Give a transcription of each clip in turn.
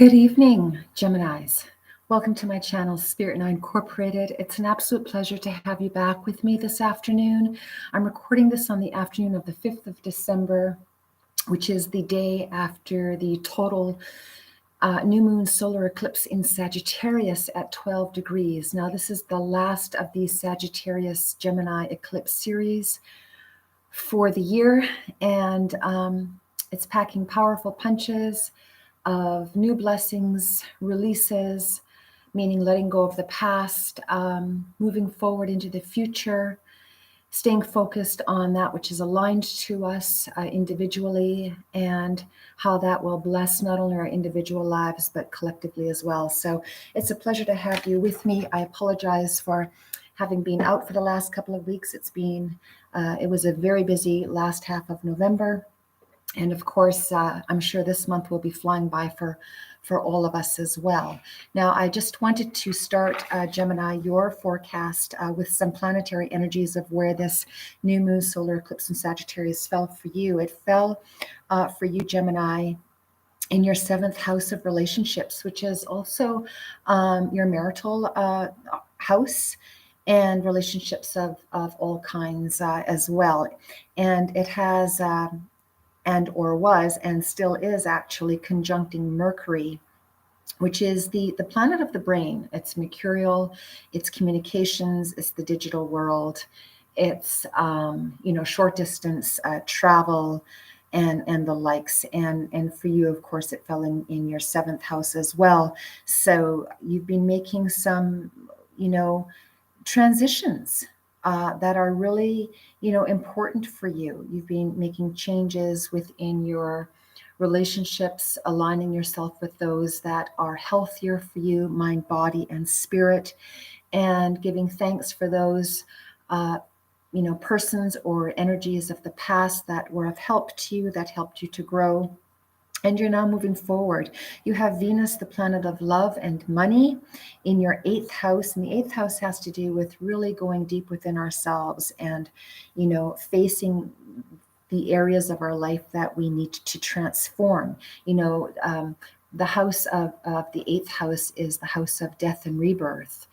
Good evening, Geminis. Welcome to my channel, Spirit Nine Incorporated. It's an absolute pleasure to have you back with me this afternoon. I'm recording this on the afternoon of the 5th of December, which is the day after the total new moon solar eclipse in Sagittarius at 12 degrees. Now, this is the last of the Sagittarius Gemini eclipse series for the year, and it's packing powerful punches of new blessings, releases, meaning letting go of the past, moving forward into the future, staying focused on that which is aligned to us individually, and how that will bless not only our individual lives, but collectively as well. So it's a pleasure to have you with me. I apologize for having been out for the last couple of weeks. It was a very busy last half of November. And of course, I'm sure this month will be flying by for all of us as well. Now, I just wanted to start, Gemini, your forecast with some planetary energies of where this new moon solar eclipse in Sagittarius fell for you. It fell for you, Gemini, in your 7th house of relationships, which is also your marital house and relationships of all kinds as well. And it has... and or was and still is actually conjuncting Mercury, which is the planet of the brain. It's mercurial, it's communications, it's the digital world, it's short distance travel and the likes. And for you, of course, it fell in your 7th house as well. So you've been making some, transitions that are really, important for you. You've been making changes within your relationships, aligning yourself with those that are healthier for you, mind, body, and spirit, and giving thanks for those, persons or energies of the past that were of help to you, that helped you to grow. And you're now moving forward. You have Venus, the planet of love and money, in your 8th house. And the 8th house has to do with really going deep within ourselves and, facing the areas of our life that we need to transform. The house of the 8th house is the house of death and rebirth.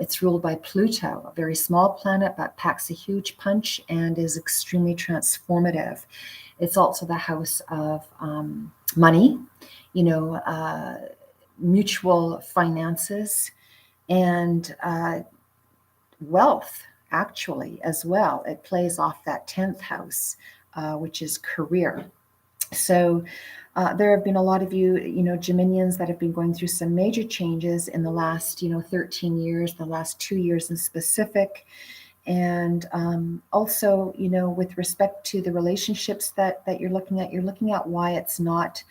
It's ruled by Pluto, a very small planet, but packs a huge punch and is extremely transformative. It's also the house of money, mutual finances, and wealth, actually, as well. It plays off that 10th house, which is career. So there have been a lot of you, Geminians, that have been going through some major changes in the last, 13 years, the last 2 years in specific. And also, with respect to the relationships that you're looking at why it's not,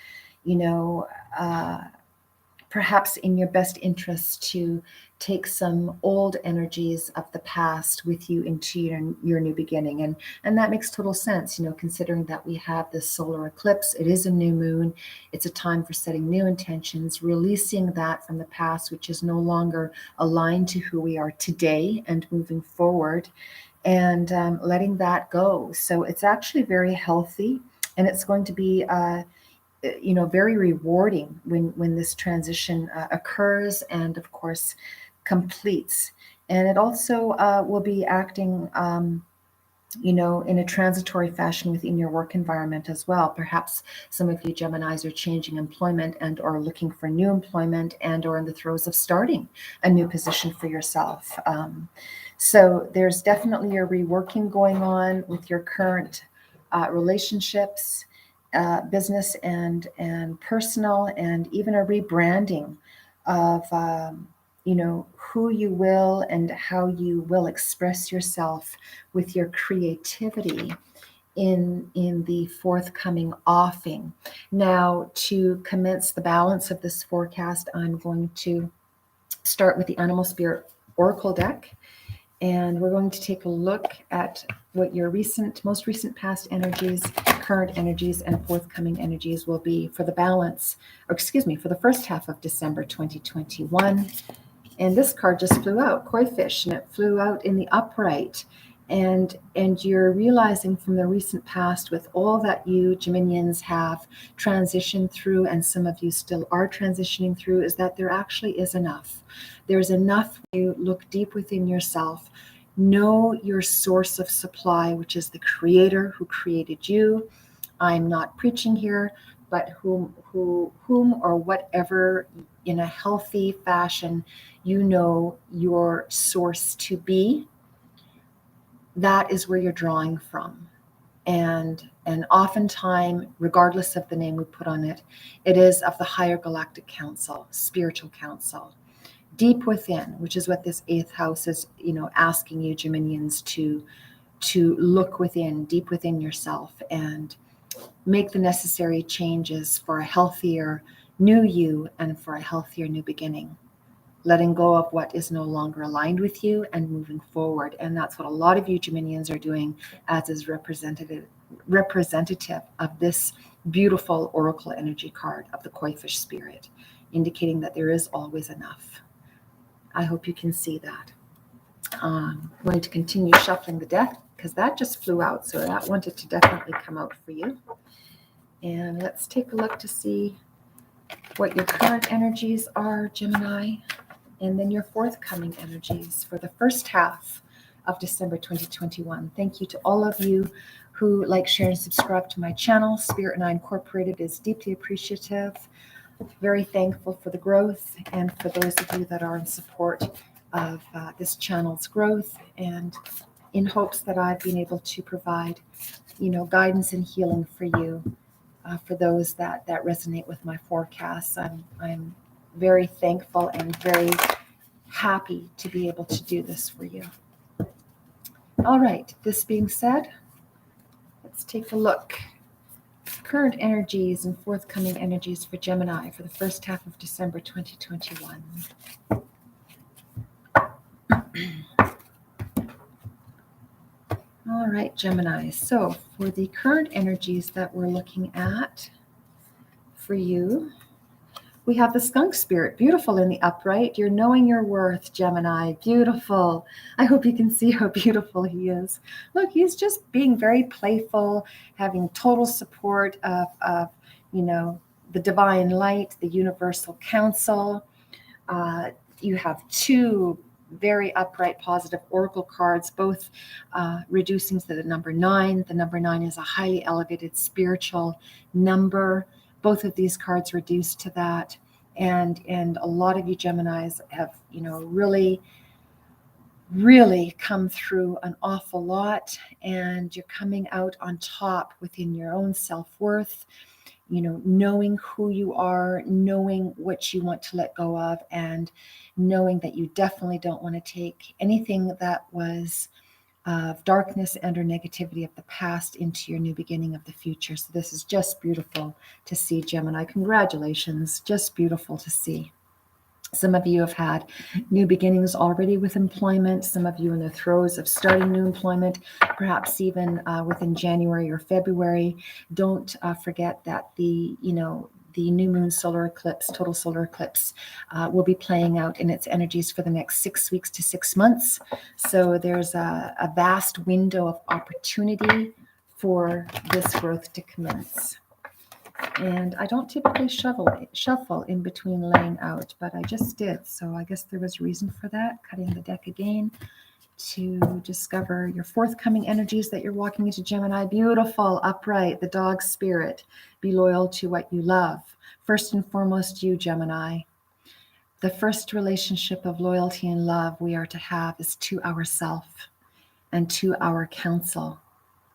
perhaps in your best interest to take some old energies of the past with you into your new beginning. And that makes total sense, considering that we have this solar eclipse. It is a new moon. It's a time for setting new intentions, releasing that from the past, which is no longer aligned to who we are today, and moving forward and letting that go. So it's actually very healthy, and it's going to be very rewarding when this transition occurs and, of course, completes. And it also will be acting, in a transitory fashion within your work environment as well. Perhaps some of you Geminis are changing employment and or looking for new employment and or in the throes of starting a new position for yourself. So there's definitely a reworking going on with your current relationships, business and personal, and even a rebranding of who you will and how you will express yourself with your creativity in the forthcoming offing. Now, to commence the balance of this forecast, I'm going to start with the Animal Spirit Oracle deck. And we're going to take a look at what your most recent past energies, current energies, and forthcoming energies will be for the balance, for the first half of December 2021. And this card just flew out, Koi Fish, and it flew out in the upright. And you're realizing from the recent past, with all that you Geminians have transitioned through, and some of you still are transitioning through, is that there actually is enough. There's enough when you look deep within yourself, know your source of supply, which is the Creator who created you. I'm not preaching here, but whom or whatever, in a healthy fashion, you know your source to be. That is where you're drawing from. And oftentimes, regardless of the name we put on it, it is of the higher galactic council, spiritual council, deep within, which is what this eighth house is, asking you Geminians to look within, deep within yourself, and make the necessary changes for a healthier new you and for a healthier new beginning. Letting go of what is no longer aligned with you and moving forward. And that's what a lot of you Geminians are doing, as is representative of this beautiful oracle energy card of the koi fish spirit, indicating that there is always enough. I hope you can see that. I'm going to continue shuffling the deck because that just flew out. So that wanted to definitely come out for you. And let's take a look to see what your current energies are, Gemini, and then your forthcoming energies for the first half of December 2021. Thank you to all of you who like, share, and subscribe to my channel. Spirit and I Incorporated is deeply appreciative, very thankful for the growth, and for those of you that are in support of this channel's growth, and in hopes that I've been able to provide, guidance and healing for you, for those that resonate with my forecasts. I'm very thankful and very happy to be able to do this for you. All right, this being said, let's take a look. Current energies and forthcoming energies for Gemini for the first half of December 2021. All right, Gemini. So for the current energies that we're looking at for you, we have the skunk spirit, beautiful in the upright. You're knowing your worth, Gemini, beautiful. I hope you can see how beautiful he is. Look, he's just being very playful, having total support of the divine light, the universal council. You have two very upright, positive oracle cards, both reducing to the number 9. The number 9 is a highly elevated spiritual number. Both of these cards reduce to that, and a lot of you Geminis have really come through an awful lot, and you're coming out on top within your own self-worth, knowing who you are, knowing what you want to let go of, and knowing that you definitely don't want to take anything that was of darkness and or negativity of the past into your new beginning of the future. So this is just beautiful to see, Gemini. Congratulations. Just beautiful to see. Some of you have had new beginnings already with employment. Some of you in the throes of starting new employment, perhaps even within January or February. Don't forget that the new moon solar eclipse, total solar eclipse, will be playing out in its energies for the next 6 weeks to 6 months. So there's a vast window of opportunity for this growth to commence. And I don't typically shuffle in between laying out, but I just did. So I guess there was reason for that. Cutting the deck again to discover your forthcoming energies that you're walking into, Gemini. Beautiful, upright, the dog spirit. Be loyal to what you love. First and foremost, you, Gemini. The first relationship of loyalty and love we are to have is to ourself and to our counsel.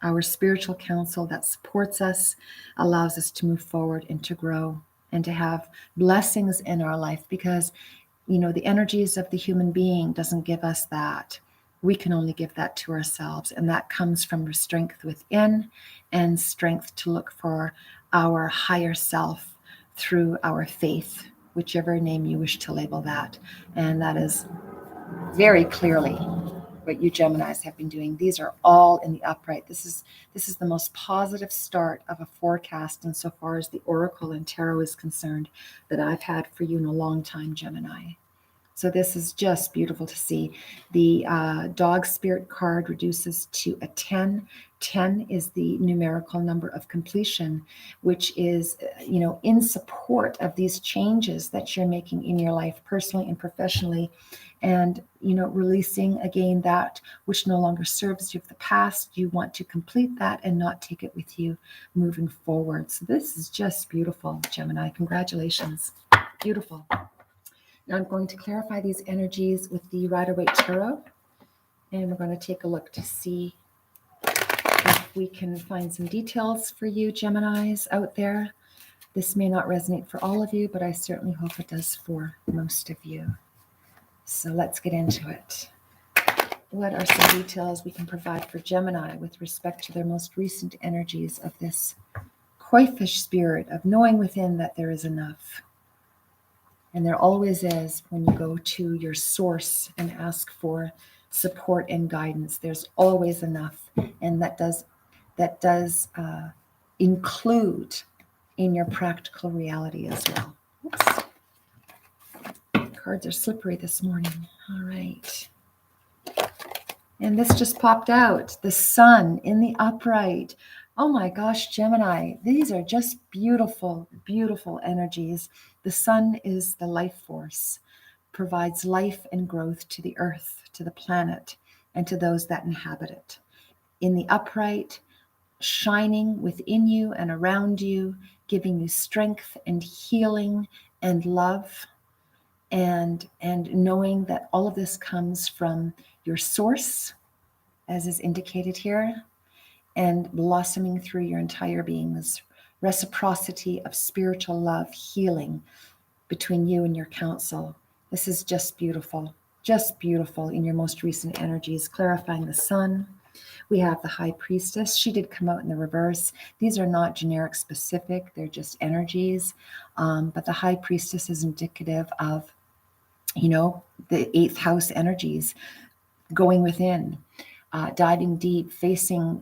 Our spiritual counsel that supports us, allows us to move forward and to grow and to have blessings in our life, because the energies of the human being doesn't give us that. We can only give that to ourselves, and that comes from strength within and strength to look for our higher self through our faith, whichever name you wish to label that. And that is very clearly what you Geminis have been doing. These are all in the upright. This is the most positive start of a forecast insofar as the oracle and tarot is concerned that I've had for you in a long time, Gemini. So this is just beautiful to see. The dog spirit card reduces to a 10. 10 is the numerical number of completion, which is, in support of these changes that you're making in your life, personally and professionally. And, releasing again that which no longer serves you of the past. You want to complete that and not take it with you moving forward. So this is just beautiful, Gemini. Congratulations. Beautiful. Now I'm going to clarify these energies with the Rider-Waite Tarot, and we're going to take a look to see if we can find some details for you, Geminis, out there. This may not resonate for all of you, but I certainly hope it does for most of you. So let's get into it. What are some details we can provide for Gemini with respect to their most recent energies of this koi fish spirit of knowing within that there is enough? And there always is when you go to your source and ask for support and guidance. There's always enough, and that does include in your practical reality as well. Oops. Cards are slippery this morning. All right. And this just popped out. The sun in the upright. Oh my gosh, Gemini, these are just beautiful, beautiful energies. The sun is the life force, provides life and growth to the earth, to the planet, and to those that inhabit it. In the upright, shining within you and around you, giving you strength and healing and love, and knowing that all of this comes from your source, as is indicated here, and blossoming through your entire being, this reciprocity of spiritual love, healing between you and your counsel. This is just beautiful in your most recent energies, clarifying the sun. We have the High Priestess. She did come out in the reverse. These are not generic specific, they're just energies. But the High Priestess is indicative of, the 8th house energies, going within, diving deep, facing,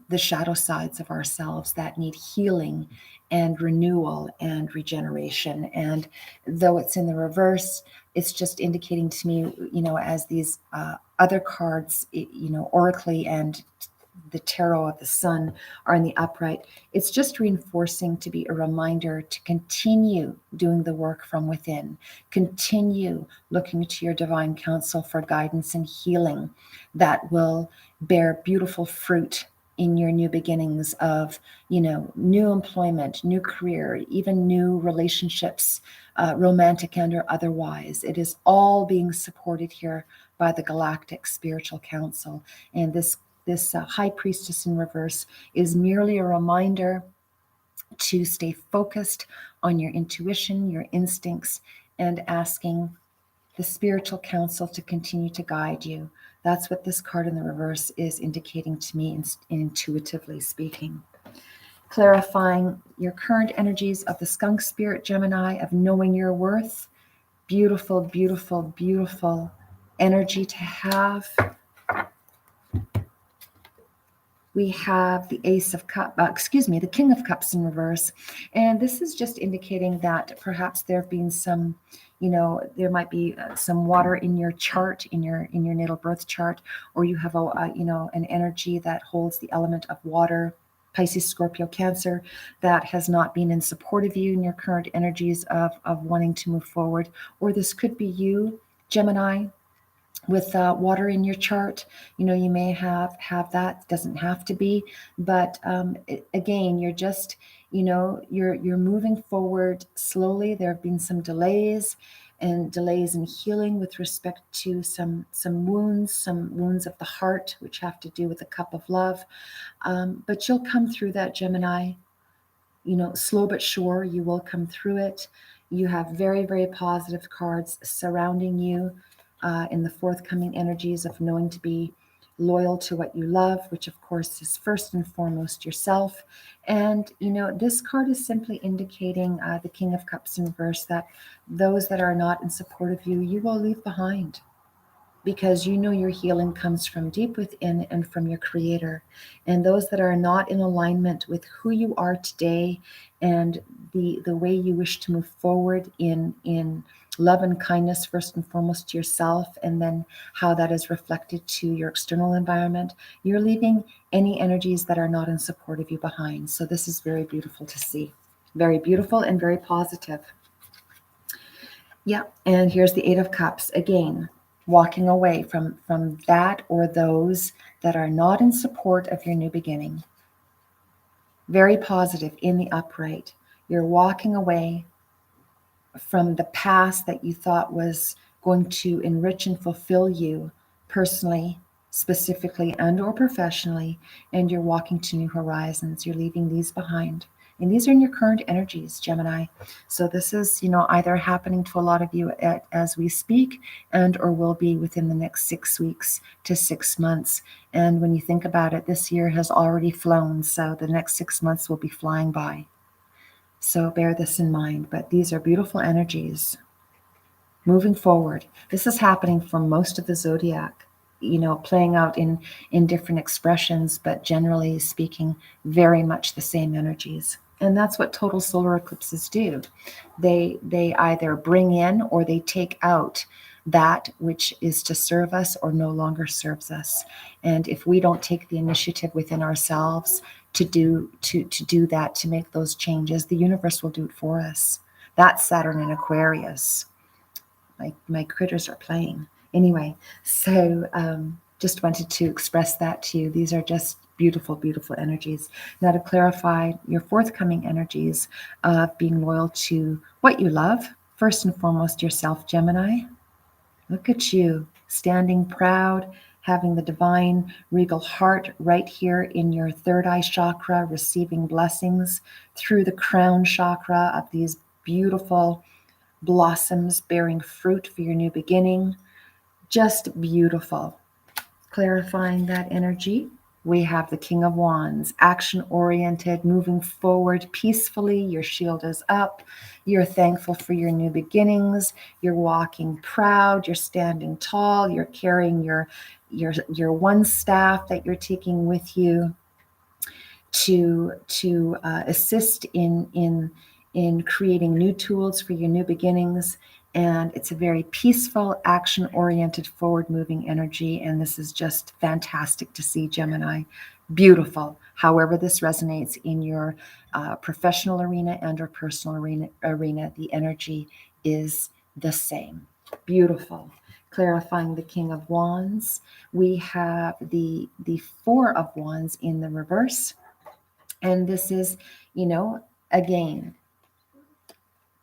the shadow sides of ourselves that need healing and renewal and regeneration. And though it's in the reverse, it's just indicating to me, as these other cards, oracly and the tarot of the sun are in the upright, it's just reinforcing to be a reminder to continue doing the work from within, continue looking to your divine counsel for guidance and healing that will bear beautiful fruit in your new beginnings of, new employment, new career, even new relationships, romantic and or otherwise. It is all being supported here by the Galactic Spiritual Council. And this High Priestess in reverse is merely a reminder to stay focused on your intuition, your instincts, and asking the spiritual council to continue to guide you. That's what this card in the reverse is indicating to me, intuitively speaking. Clarifying your current energies of the skunk spirit, Gemini, of knowing your worth. Beautiful, beautiful, beautiful energy to have. We have the the King of Cups in reverse. And this is just indicating that perhaps there have been some, there might be some water in your chart, in your natal birth chart, or you have an energy that holds the element of water, Pisces, Scorpio, Cancer, that has not been in support of you in your current energies of wanting to move forward. Or this could be you, Gemini, with water in your chart. You may have that. It doesn't have to be, but again, you're just, you're moving forward slowly. There have been some delays in healing with respect to some wounds of the heart, which have to do with the cup of love. But you'll come through that, Gemini. Slow but sure, you will come through it. You have very, very positive cards surrounding you in the forthcoming energies of knowing to be loyal to what you love, which of course is first and foremost yourself. And, this card is simply indicating the King of Cups in reverse, that those that are not in support of you, you will leave behind. because you know your healing comes from deep within and from your creator. And those that are not in alignment with who you are today and the way you wish to move forward in love and kindness, first and foremost to yourself, and then how that is reflected to your external environment, you're leaving any energies that are not in support of you behind. So this is very beautiful to see. Very beautiful and very positive. Yeah, and here's the Eight of Cups again, walking away from that or those that are not in support of your new beginning. Very positive in the upright. You're walking away from the past that you thought was going to enrich and fulfill you personally, specifically, and or professionally, and you're walking to new horizons. You're leaving these behind. And these are in your current energies, Gemini. So this is, either happening to a lot of you as we speak, and or will be within the next 6 weeks to 6 months. And when you think about it, this year has already flown, so the next 6 months will be flying by. So bear this in mind. But these are beautiful energies moving forward. This is happening for most of the zodiac, playing out in different expressions, but generally speaking, very much the same energies. And that's what total solar eclipses do. They either bring in or they take out that which is to serve us or no longer serves us. And if we don't take the initiative within ourselves to do that, to make those changes, the universe will do it for us. That's Saturn in Aquarius. My critters are playing. Anyway, so just wanted to express that to you. These are just beautiful, beautiful energies. Now to clarify your forthcoming energies of being loyal to what you love, first and foremost yourself, Gemini. Look at you, standing proud, having the divine regal heart right here in your third eye chakra, receiving blessings through the crown chakra of these beautiful blossoms bearing fruit for your new beginning. Just beautiful. Clarifying that energy, we have the King of Wands, action-oriented, moving forward peacefully. Your shield is up. You're thankful for your new beginnings. You're walking proud. You're standing tall. You're carrying your one staff that you're taking with you to assist in creating new tools for your new beginnings. And it's a very peaceful, action-oriented, forward-moving energy. And this is just fantastic to see, Gemini. Beautiful. However this resonates in your professional arena and or personal arena, the energy is the same. Beautiful. Clarifying the King of Wands. We have the Four of Wands in the reverse. And this is, again,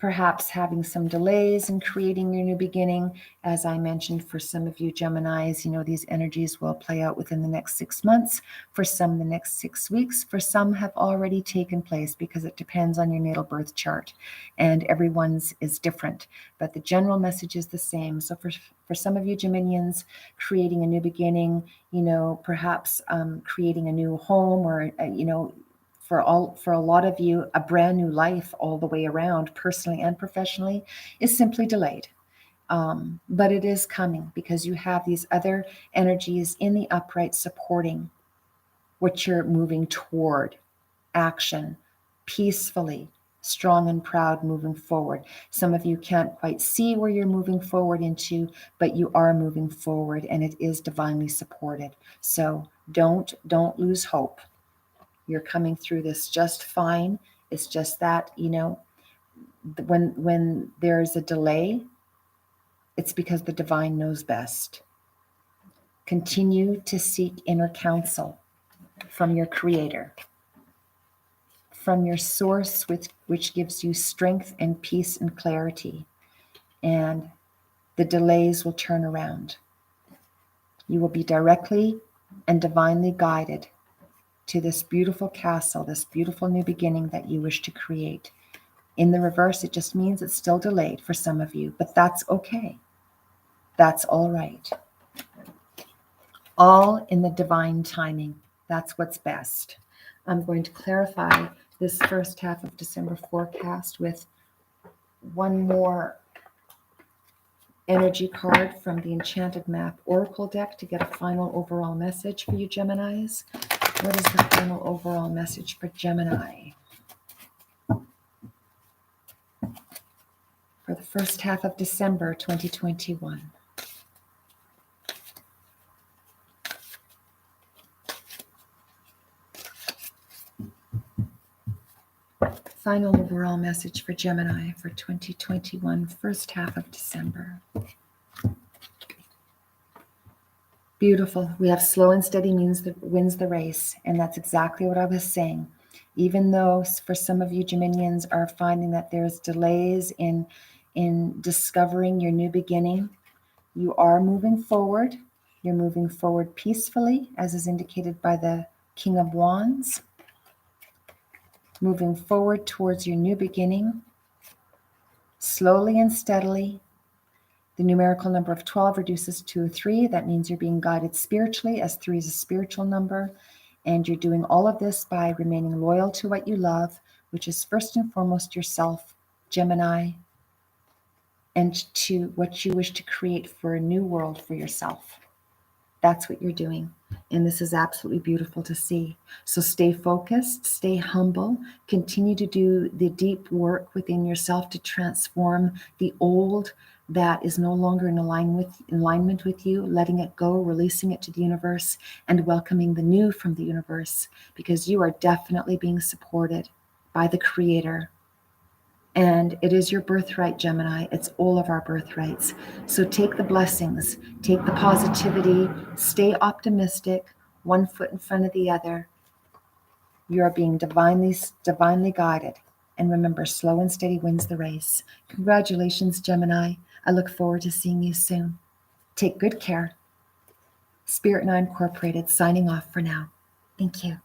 perhaps having some delays in creating your new beginning. As I mentioned, for some of you Geminis, these energies will play out within the next 6 months. For some, the next 6 weeks. For some have already taken place, because it depends on your natal birth chart. And everyone's is different. But the general message is the same. So for some of you Geminians, creating a new beginning, perhaps creating a new home, or, for a lot of you, a brand new life all the way around, personally and professionally, is simply delayed. But it is coming, because you have these other energies in the upright supporting what you're moving toward. Action, peacefully, strong and proud, moving forward. Some of you can't quite see where you're moving forward into, but you are moving forward, and it is divinely supported. So don't lose hope. You're coming through this just fine. It's just that, when there's a delay, it's because the divine knows best. Continue to seek inner counsel from your creator, from your source, which gives you strength and peace and clarity. And the delays will turn around. You will be directly and divinely guided to this beautiful castle, this beautiful new beginning that you wish to create. In the reverse, it just means it's still delayed for some of you, but that's okay. That's all right. All in the divine timing. That's what's best. I'm going to clarify this first half of December forecast with one more energy card from the Enchanted Map Oracle deck to get a final overall message for you, Geminis. What is the final overall message for Gemini for the first half of December 2021? Final overall message for Gemini for 2021, first half of December. Beautiful. We have slow and steady means that wins the race. And that's exactly what I was saying. Even though for some of you Geminians are finding that there's delays in discovering your new beginning, you are moving forward. You're moving forward peacefully, as is indicated by the King of Wands. Moving forward towards your new beginning, slowly and steadily. The numerical number of 12 reduces to a 3. That means you're being guided spiritually, as 3 is a spiritual number. And you're doing all of this by remaining loyal to what you love, which is first and foremost yourself, Gemini, and to what you wish to create for a new world for yourself. That's what you're doing. And this is absolutely beautiful to see. So stay focused, stay humble, continue to do the deep work within yourself to transform the old that is no longer in alignment with you, letting it go, releasing it to the universe, and welcoming the new from the universe, because you are definitely being supported by the Creator. And it is your birthright, Gemini. It's all of our birthrights. So take the blessings, take the positivity, stay optimistic, one foot in front of the other. You are being divinely guided. And remember, slow and steady wins the race. Congratulations, Gemini. I look forward to seeing you soon. Take good care. Spirit Nine Incorporated signing off for now. Thank you.